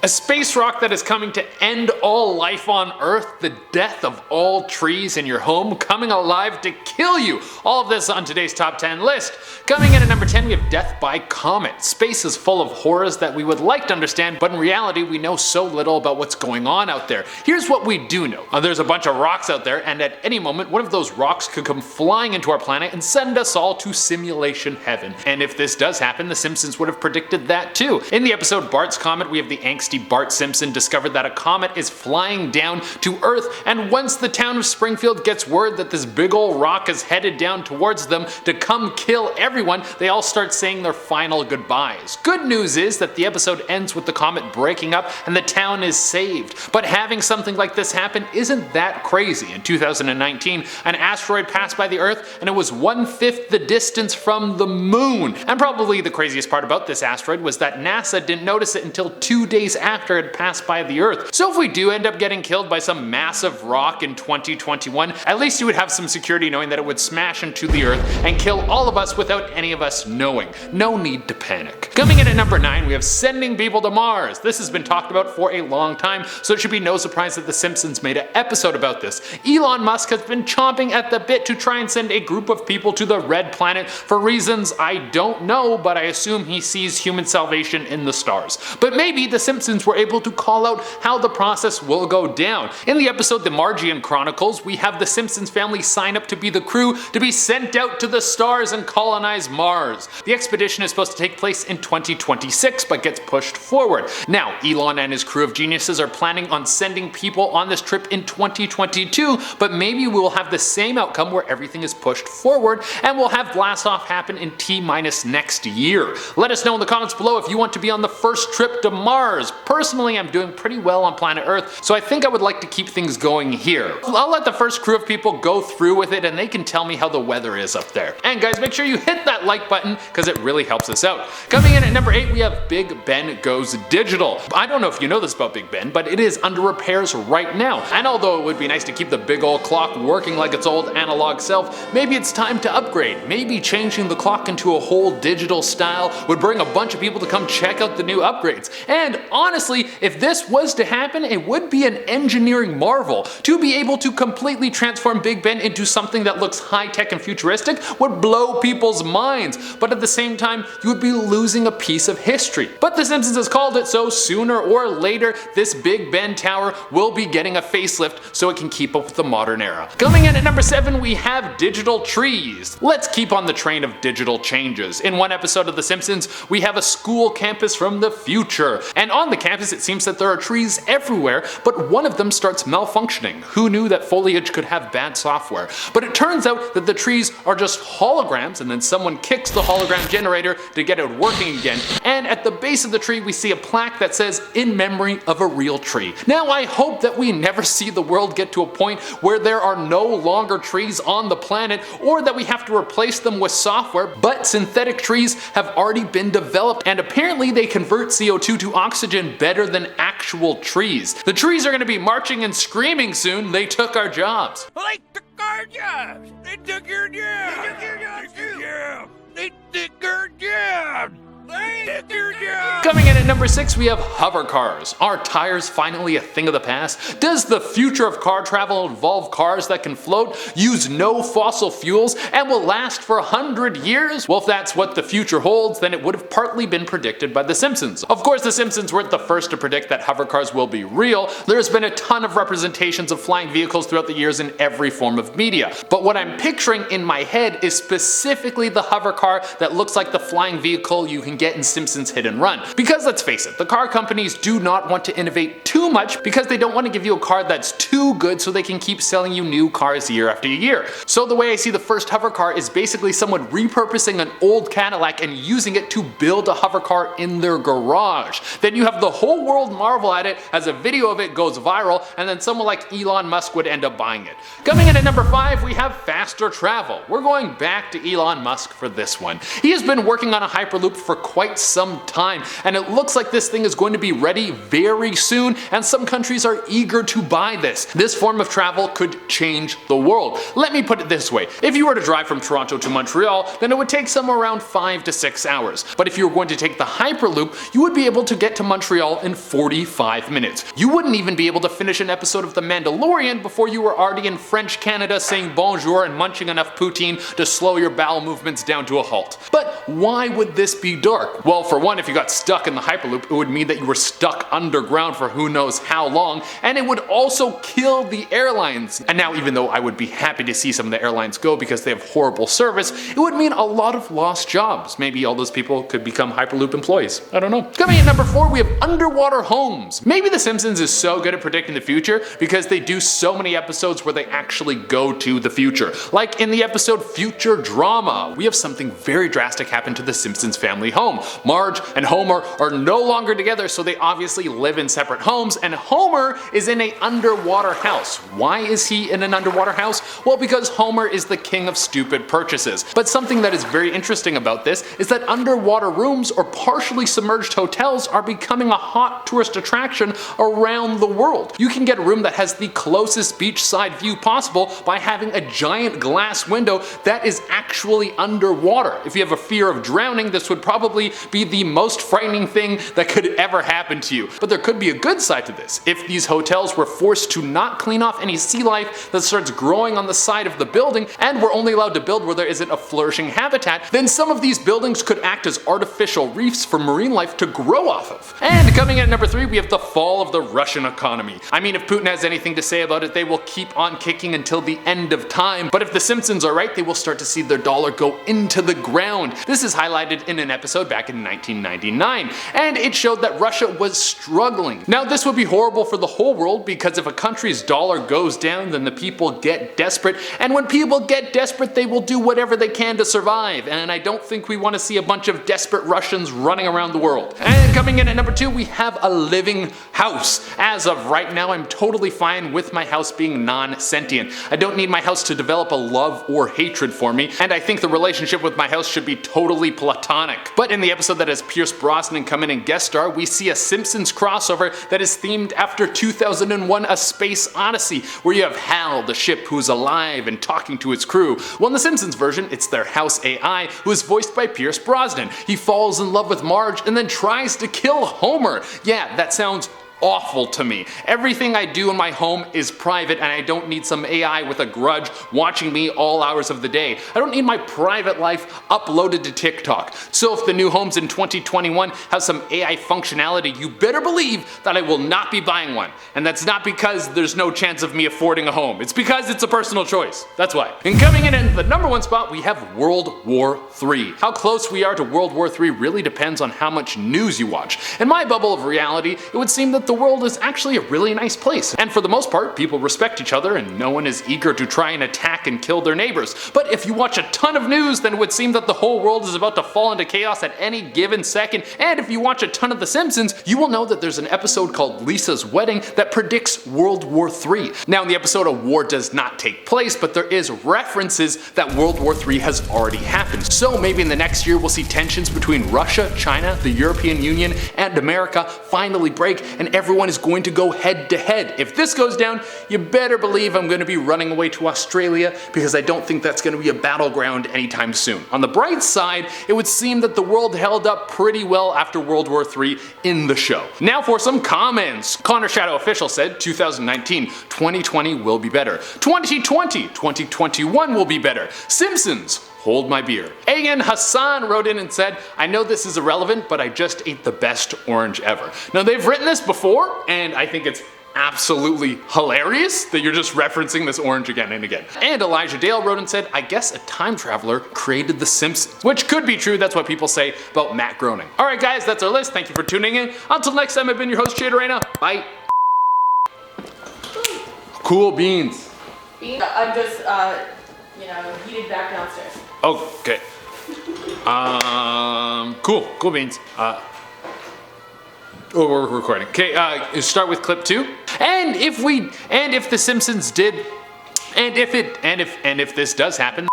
A space rock that is coming to end all life on Earth, the death of all trees in your home, coming alive to kill you. All of this on today's top 10 list. Coming in at number 10, we have death by comet. Space is full of horrors that we would like to understand, but in reality we know so little about what's going on out there. Here's what we do know. There's a bunch of rocks out there, and at any moment one of those rocks could come flying into our planet and send us all to simulation heaven. And if this does happen, the Simpsons would have predicted that too. In the episode Bart's Comet, we have the angsty Bart Simpson discovered that a comet is flying down to Earth, and once the town of Springfield gets word that this big ol' rock is headed down towards them to come kill everyone, they all start saying their final goodbyes. Good news is that the episode ends with the comet breaking up and the town is saved. But having something like this happen isn't that crazy. In 2019, an asteroid passed by the Earth and it was 1/5 the distance from the moon. And probably the craziest part about this asteroid was that NASA didn't notice it until 2 days after it passed by the Earth. So if we do end up getting killed by some massive rock in 2021, at least you would have some security knowing that it would smash into the Earth and kill all of us without any of us knowing. No need to panic. Coming in at number 9, we have sending people to Mars. This has been talked about for a long time, so it should be no surprise that The Simpsons made an episode about this. Elon Musk has been chomping at the bit to try and send a group of people to the Red Planet for reasons I don't know, but I assume he sees human salvation in the stars. But maybe The Simpsons were able to call out how the process will go down. In the episode The Margian Chronicles, we have the Simpsons family sign up to be the crew to be sent out to the stars and colonize Mars. The expedition is supposed to take place in 2026 but gets pushed forward. Now, Elon and his crew of geniuses are planning on sending people on this trip in 2022, but maybe we will have the same outcome where everything is pushed forward and we'll have blast-off happen in T-minus next year. Let us know in the comments below if you want to be on the first trip to Mars. Personally, I'm doing pretty well on planet Earth, so I think I would like to keep things going here. I'll let the first crew of people go through with it and they can tell me how the weather is up there. And guys, make sure you hit that like button because it really helps us out. Coming in at number 8, we have Big Ben Goes Digital. I don't know if you know this about Big Ben, but it is under repairs right now. And although it would be nice to keep the big old clock working like its old analog self, maybe it's time to upgrade. Maybe changing the clock into a whole digital style would bring a bunch of people to come check out the new upgrades. And honestly, if this was to happen, it would be an engineering marvel. To be able to completely transform Big Ben into something that looks high-tech and futuristic would blow people's minds, but at the same time, you would be losing a piece of history. But The Simpsons has called it, so sooner or later, this Big Ben Tower will be getting a facelift so it can keep up with the modern era. Coming in at number 7, we have digital trees. Let's keep on the train of digital changes. In one episode of The Simpsons, we have a school campus from the future, and on the campus it seems that there are trees everywhere, but one of them starts malfunctioning. Who knew that foliage could have bad software? But it turns out that the trees are just holograms, and then someone kicks the hologram generator to get it working again, and at the base of the tree we see a plaque that says, "In memory of a real tree." Now I hope that we never see the world get to a point where there are no longer trees on the planet, or that we have to replace them with software, but synthetic trees have already been developed, and apparently they convert CO2 to oxygen better than actual trees. The trees are going to be marching and screaming soon, "They took our jobs." They took our jobs! They took your jobs! They took your jobs too! They took your jobs! They took your jobs! Coming in at number 6, we have hover cars. Are tires finally a thing of the past? Does the future of car travel involve cars that can float, use no fossil fuels, and will last for 100 years? Well, if that's what the future holds, then it would have partly been predicted by The Simpsons. Of course, The Simpsons weren't the first to predict that hover cars will be real. There's been a ton of representations of flying vehicles throughout the years in every form of media. But what I'm picturing in my head is specifically the hover car that looks like the flying vehicle you can get in Simpsons Hit and Run. Because let's face it, the car companies do not want to innovate too much because they don't want to give you a car that's too good so they can keep selling you new cars year after year. So the way I see the first hover car is basically someone repurposing an old Cadillac and using it to build a hover car in their garage. Then you have the whole world marvel at it as a video of it goes viral, and then someone like Elon Musk would end up buying it. Coming in at number 5, we have fast faster travel. We're going back to Elon Musk for this one. He has been working on a Hyperloop for quite some time, and it looks like this thing is going to be ready very soon, and some countries are eager to buy this. This form of travel could change the world. Let me put it this way. If you were to drive from Toronto to Montreal, then it would take somewhere around 5 to 6 hours. But if you were going to take the Hyperloop, you would be able to get to Montreal in 45 minutes. You wouldn't even be able to finish an episode of The Mandalorian before you were already in French Canada saying bonjour and munching enough poutine to slow your bowel movements down to a halt. But why would this be dark? Well, for one, if you got stuck in the Hyperloop, it would mean that you were stuck underground for who knows how long, and it would also kill the airlines. And now, even though I would be happy to see some of the airlines go because they have horrible service, it would mean a lot of lost jobs. Maybe all those people could become Hyperloop employees. I don't know. Coming in number 4, we have underwater homes. Maybe The Simpsons is so good at predicting the future because they do so many episodes where they actually go to the future. Like in the episode Future Drama, we have something very drastic happen to the Simpsons family home. Marge and Homer are no longer together, so they obviously live in separate homes, and Homer is in an underwater house. Why is he in an underwater house? Well, because Homer is the king of stupid purchases. But something that is very interesting about this is that underwater rooms or partially submerged hotels are becoming a hot tourist attraction around the world. You can get a room that has the closest beachside view possible by having a giant glass window that is actually underwater. If you have a fear of drowning, this would probably be the most frightening thing that could ever happen to you. But there could be a good side to this. If these hotels were forced to not clean off any sea life that starts growing on the side of the building, and were only allowed to build where there isn't a flourishing habitat, then some of these buildings could act as artificial reefs for marine life to grow off of. And coming in at number 3, we have the fall of the Russian economy. I mean, if Putin has anything to say about it, they will keep on kicking until the end of time. But if the Simpsons are right, they will start to see their dollar go into the ground. This is highlighted in an episode back in 1999, and it showed that Russia was struggling. Now, this would be horrible for the whole world because if a country's dollar goes down, then the people get desperate, and when people get desperate, they will do whatever they can to survive, and I don't think we want to see a bunch of desperate Russians running around the world. And coming in at number 2, we have a living house. As of right now, I'm totally fine with my house being non-sentient. I don't need my house to develop a love or hatred for me, and I think the relationship with my house should be totally platonic. But in the episode that has Pierce Brosnan come in and guest star, we see a Simpsons crossover that is themed after 2001: A Space Odyssey, where you have Hal, the ship who's alive and talking to its crew. Well, in the Simpsons version, it's their house AI, who is voiced by Pierce Brosnan. He falls in love with Marge and then tries to kill Homer. Yeah, that sounds awful to me. Everything I do in my home is private, and I don't need some AI with a grudge watching me all hours of the day. I don't need my private life uploaded to TikTok. So if the new homes in 2021 have some AI functionality, you better believe that I will not be buying one. And that's not because there's no chance of me affording a home. It's because it's a personal choice. That's why. And coming in at the number 1 spot, we have World War III. How close we are to World War III really depends on how much news you watch. In my bubble of reality, it would seem that the world is actually a really nice place, and for the most part, people respect each other and no one is eager to try and attack and kill their neighbors. But if you watch a ton of news, then it would seem that the whole world is about to fall into chaos at any given second, and if you watch a ton of The Simpsons, you will know that there's an episode called Lisa's Wedding that predicts World War III. Now, in the episode, a war does not take place, but there is references that World War III has already happened. So maybe in the next year we'll see tensions between Russia, China, the European Union, and America finally break, and everyone is going to go head to head. If this goes down, you better believe I'm going to be running away to Australia, because I don't think that's going to be a battleground anytime soon. On the bright side, it would seem that the world held up pretty well after World War III in the show. Now for some comments. Connor Shadow Official said 2019, 2020 will be better. 2020, 2021 will be better. Simpsons, hold my beer. Ayan Hassan wrote in and said, I know this is irrelevant, but I just ate the best orange ever. Now, they've written this before, and I think it's absolutely hilarious that you're just referencing this orange again and again. And Elijah Dale wrote and said, I guess a time traveler created The Simpsons. Which could be true, that's what people say about Matt Groening. Alright guys, that's our list. Thank you for tuning in. Until next time, I've been your host, Jade Arena. Bye. Cool beans. I'm just, heated back downstairs. Okay. Cool beans. We're recording. Okay, start with clip 2. And if The Simpsons did And if this does happen,